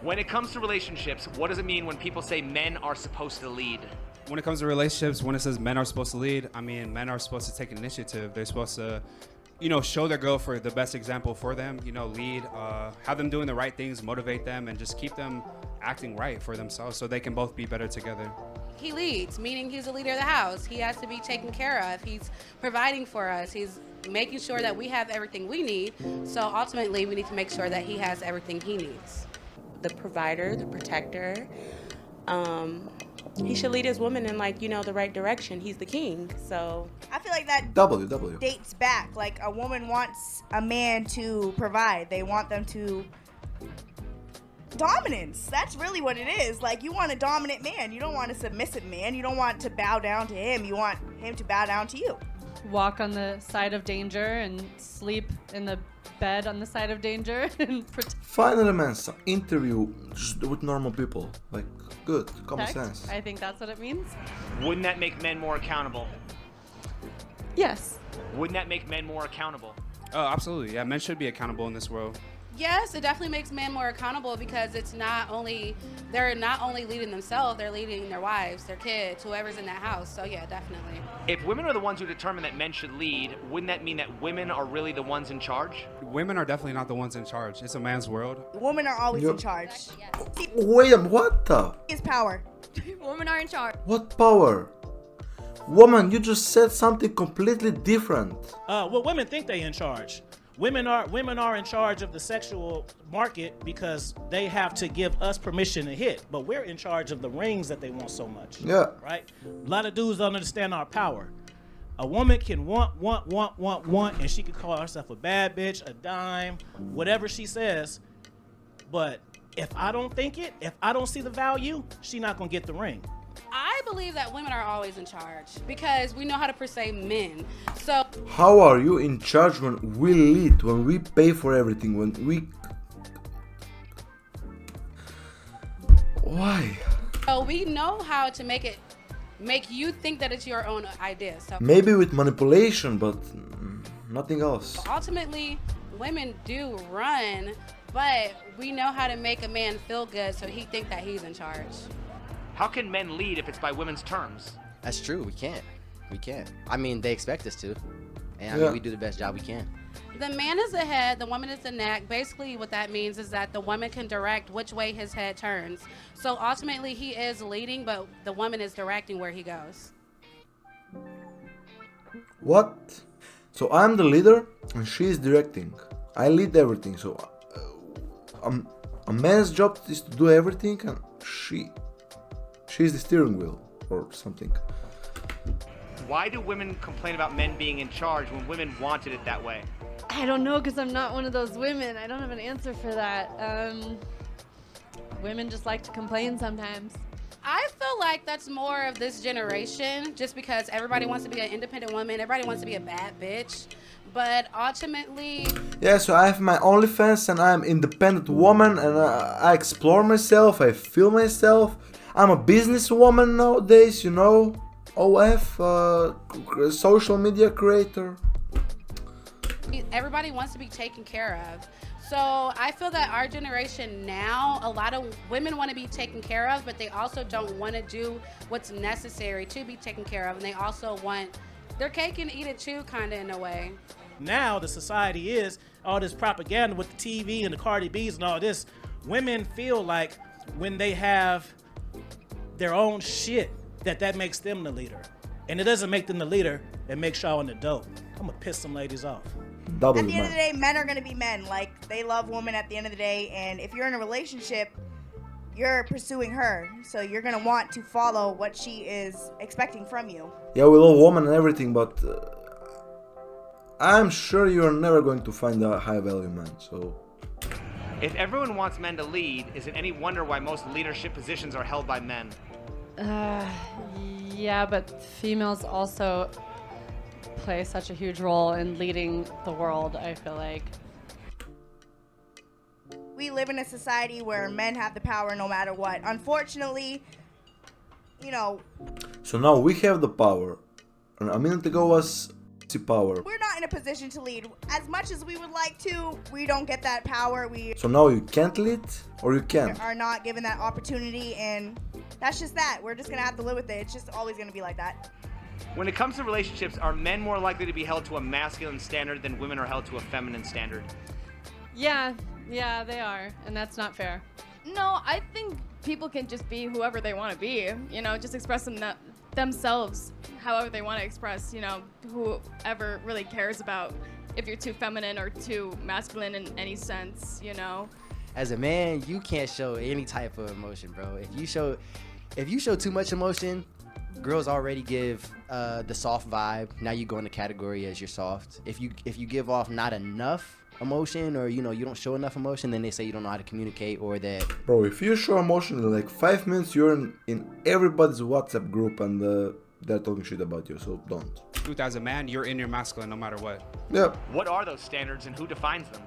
When it comes to relationships, what does it mean when people say men are supposed to lead? When it comes to relationships, when it says men are supposed to lead, I mean, men are supposed to take initiative. They're supposed to, show their girl for the best example for them, lead, have them doing the right things, motivate them, and just keep them acting right for themselves so they can both be better together. He leads, meaning he's the leader of the house. He has to be taken care of. He's providing for us. He's making sure that we have everything we need. So ultimately, we need to make sure that he has everything he needs. The provider, the protector. He should lead his woman in the right direction. He's the king, so I feel like that W. dates back. Like a woman wants a man to provide. They want them to dominance. That's really what it is. Like you want a dominant man. You don't want a submissive man. You don't want to bow down to him. You want him to bow down to you. Walk on the side of danger and sleep in the bed on the side of danger and Finally, man, some interview just with normal people. Like, good, common protect. sense. I think that's what it means. Wouldn't that make men more accountable? Yes. Wouldn't that make men more accountable? Oh, absolutely. Yeah, men should be accountable in this world. Yes, it definitely makes men more accountable because they're not only leading themselves, they're leading their wives, their kids, whoever's in that house. So yeah, definitely. If women are the ones who determine that men should lead, wouldn't that mean that women are really the ones in charge? Women are definitely not the ones in charge. It's a man's world. Women are always Yep. in charge. Wait a minute, what the? Is power. Women are in charge. What power? Woman, you just said something completely different. Well, women think they in charge. Women are in charge of the sexual market because they have to give us permission to hit, but we're in charge of the rings that they want so much. Yeah. Right? A lot of dudes don't understand our power. A woman can want, and she can call herself a bad bitch, a dime, whatever she says. But if I don't think it, if I don't see the value, she not gonna get the ring. I believe that women are always in charge because we know how to perceive men. So How are you in charge when we lead, when we pay for everything, when we... Why? we know how to make you think that it's your own idea. So Maybe with manipulation, but nothing else. ultimately, women do run, but we know how to make a man feel good so he think that he's in charge. How can men lead if it's by women's terms? That's true. We can't. I mean, they expect us to. And I Yeah. mean, we do the best job we can. The man is the head, the woman is the neck. Basically, what that means is that the woman can direct which way his head turns. So ultimately, he is leading, but the woman is directing where he goes. What? So I'm the leader and she is directing. I lead everything. So a man's job is to do everything and she's the steering wheel or something. Why do women complain about men being in charge when women wanted it that way? I don't know because I'm not one of those women. I don't have an answer for that. Women just like to complain sometimes. I feel like that's more of this generation just because everybody wants to be an independent woman. Everybody wants to be a bad bitch. But ultimately... Yeah, so I have my OnlyFans and I'm independent woman and I explore myself, I feel myself. I'm a businesswoman nowadays, OF, social media creator. Everybody wants to be taken care of. So I feel that our generation now, a lot of women want to be taken care of, but they also don't want to do what's necessary to be taken care of. And they also want their cake and eat it too, kind of in a way. Now the society is all this propaganda with the TV and the Cardi B's and all this. Women feel like when they have their own shit, that makes them the leader. And it doesn't make them the leader, it makes y'all in the dope. I'm gonna piss some ladies off. Double At the end of man. the day, men are going to be men. Like, they love women at the end of the day. And if you're in a relationship, you're pursuing her. So you're going to want to follow what she is expecting from you. Yeah, we love women and everything, but I'm sure you're never going to find a high value man, so... If everyone wants men to lead, is it any wonder why most leadership positions are held by men? Yeah, but females also play such a huge role in leading the world, I feel like. We live in a society where men have the power no matter what. Unfortunately, So now we have the power. And a minute ago was power. We're not in a position to lead. As much as we would like to, we don't get that power. We So now you can't lead, or you can? are not given that opportunity, and that's just that. We're just gonna have to live with it. It's just always gonna be like that. When it comes to relationships, are men more likely to be held to a masculine standard than women are held to a feminine standard? Yeah, they are, and that's not fair. No, I think people can just be whoever they want to be. You know, just express themselves however they want to express. You know, whoever really cares about if you're too feminine or too masculine in any sense. You know. As a man, you can't show any type of emotion, bro. If you show too much emotion, girls already give the soft vibe. Now you go in the category as you're soft. If you give off not enough emotion, or you don't show enough emotion, then they say you don't know how to communicate, or that. Bro, if you show emotion in like 5 minutes, you're in everybody's WhatsApp group and they're talking shit about you, so don't. Truth, as a man, you're in your masculine no matter what. Yep. What are those standards and who defines them?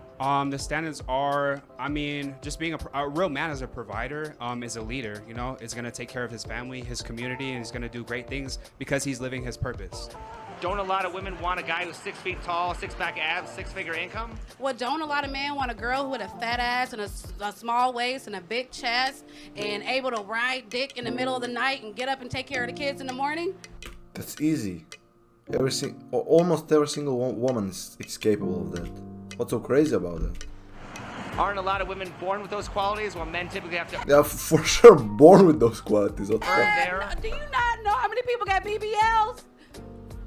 The standards are, I mean, just being a real man as a provider, is a leader, is going to take care of his family, his community, and he's going to do great things because he's living his purpose. Don't a lot of women want a guy who's 6 feet tall, six-pack abs, six-figure income? Well, don't a lot of men want a girl with a fat ass and a small waist and a big chest and able to ride dick in the middle of the night and get up and take care of the kids in the morning? That's easy. Almost every single woman is capable of that. What's so crazy about that? Aren't a lot of women born with those qualities while men typically have to Yeah, for sure, born with those qualities. What the fuck? there? Do you not know how many people got BBLs?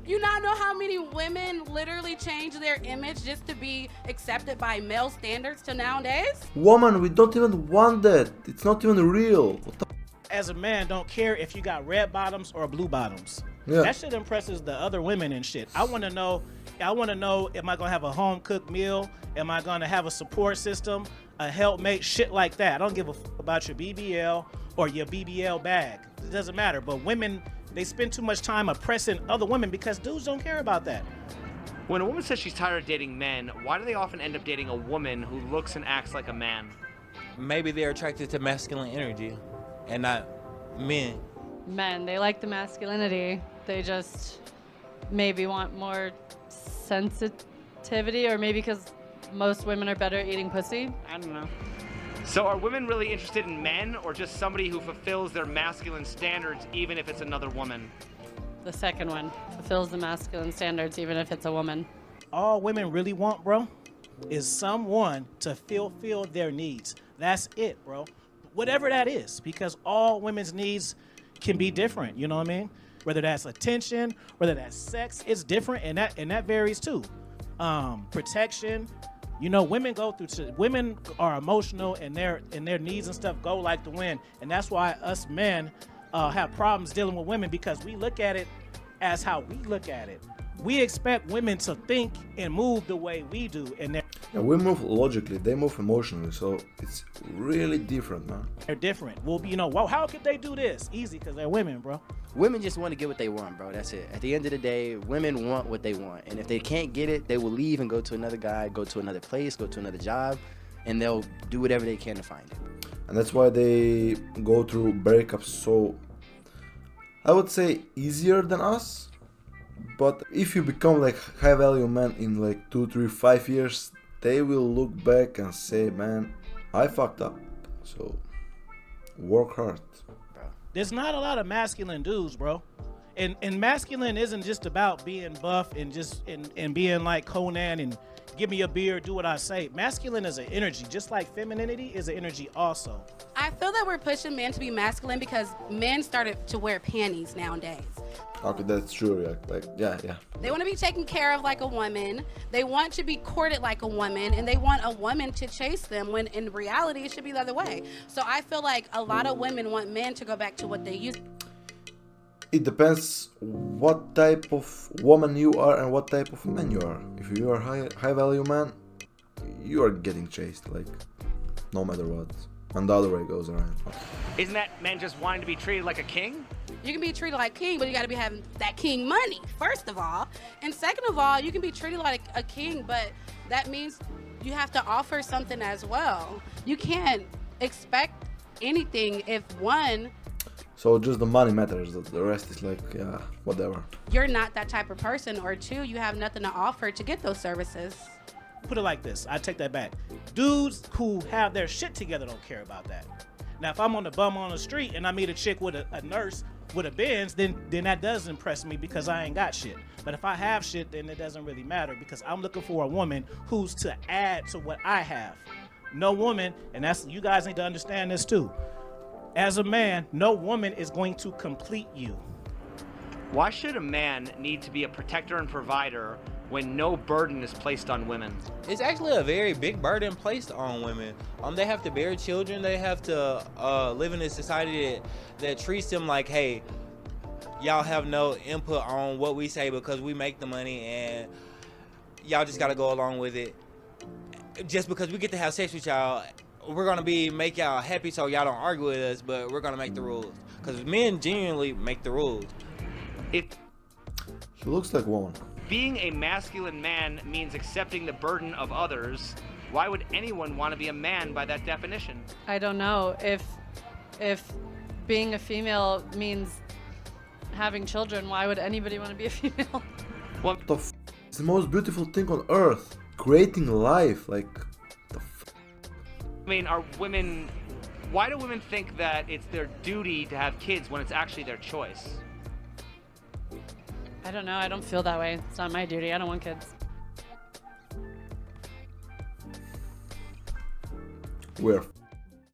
You not know how many women literally change their image just to be accepted by male standards till nowadays? Woman, we don't even want that. It's not even real. What the As a man, don't care if you got red bottoms or blue bottoms. Yeah. That shit impresses the other women and shit. I want to know, am I going to have a home cooked meal? Am I going to have a support system, a helpmate, shit like that. I don't give a fuck about your BBL or your BBL bag. It doesn't matter. But women, they spend too much time oppressing other women because dudes don't care about that. When a woman says she's tired of dating men, why do they often end up dating a woman who looks and acts like a man? Maybe they're attracted to masculine energy and not men. Men, they like the masculinity. They just maybe want more sensitivity, or maybe because most women are better at eating pussy. I don't know. So are women really interested in men or just somebody who fulfills their masculine standards even if it's another woman? The second one fulfills the masculine standards even if it's a woman. All women really want, bro, is someone to fulfill their needs. That's it, bro. Whatever that is, because all women's needs can be different, you know what I mean? Whether that's attention, whether that's sex, it's different, and that varies too. Protection, women go through. Women are emotional, and their needs and stuff go like the wind, and that's why us men have problems dealing with women, because we look at it as how we look at it. We expect women to think and move the way we do, and we move logically, they move emotionally, so it's really different, man. they're different. We'll be, well, how could they do this? Easy, because they're women, bro. Women just want to get what they want, bro. That's it. At the end of the day, women want what they want. And if they can't get it, they will leave and go to another guy, go to another place, go to another job, and they'll do whatever they can to find it. And that's why they go through breakups so, I would say, easier than us. But if you become like high value man in like 2, 3, 5 years, they will look back and say, man, I fucked up. So work hard. There's not a lot of masculine dudes, bro. And masculine isn't just about being buff and being like Conan and give me a beer, do what I say. Masculine is an energy, just like femininity is an energy also. I feel that we're pushing men to be masculine because men started to wear panties nowadays. Okay, that's true. Yeah. They want to be taken care of like a woman. They want to be courted like a woman, and they want a woman to chase them, when in reality it should be the other way. So I feel like a lot of women want men to go back to what they used. It depends what type of woman you are and what type of man you are. If you are high value man, you are getting chased, like, no matter what. And the other way goes around. Isn't that men just wanting to be treated like a king? You can be treated like king, but you got to be having that king money, first of all. And second of all, you can be treated like a king, but that means you have to offer something as well. You can't expect anything if one... So just the money matters. The rest is like, yeah, whatever. You're not that type of person, or two, you have nothing to offer to get those services. Put it like this. I take that back. Dudes who have their shit together don't care about that. Now, if I'm on the bum on the street and I meet a chick with a nurse with a Benz, then that does impress me because I ain't got shit. But if I have shit, then it doesn't really matter because I'm looking for a woman who's to add to what I have. No woman, and that's, you guys need to understand this too. As a man, no woman is going to complete you. Why should a man need to be a protector and provider when no burden is placed on women? It's actually a very big burden placed on women. They have to bear children. They have to live in a society that treats them like, hey, y'all have no input on what we say because we make the money and y'all just gotta go along with it. Just because we get to have sex with y'all, we're gonna make y'all happy so y'all don't argue with us, but we're gonna make the rules. Because men genuinely make the rules. If He looks like one. being a masculine man means accepting the burden of others, why would anyone want to be a man by that definition? I don't know if being a female means having children. Why would anybody want to be a female? Well, It's the most beautiful thing on earth. Creating life, like the I mean, why do women think that it's their duty to have kids when it's actually their choice? I don't know. I don't feel that way. It's not my duty. I don't want kids. we're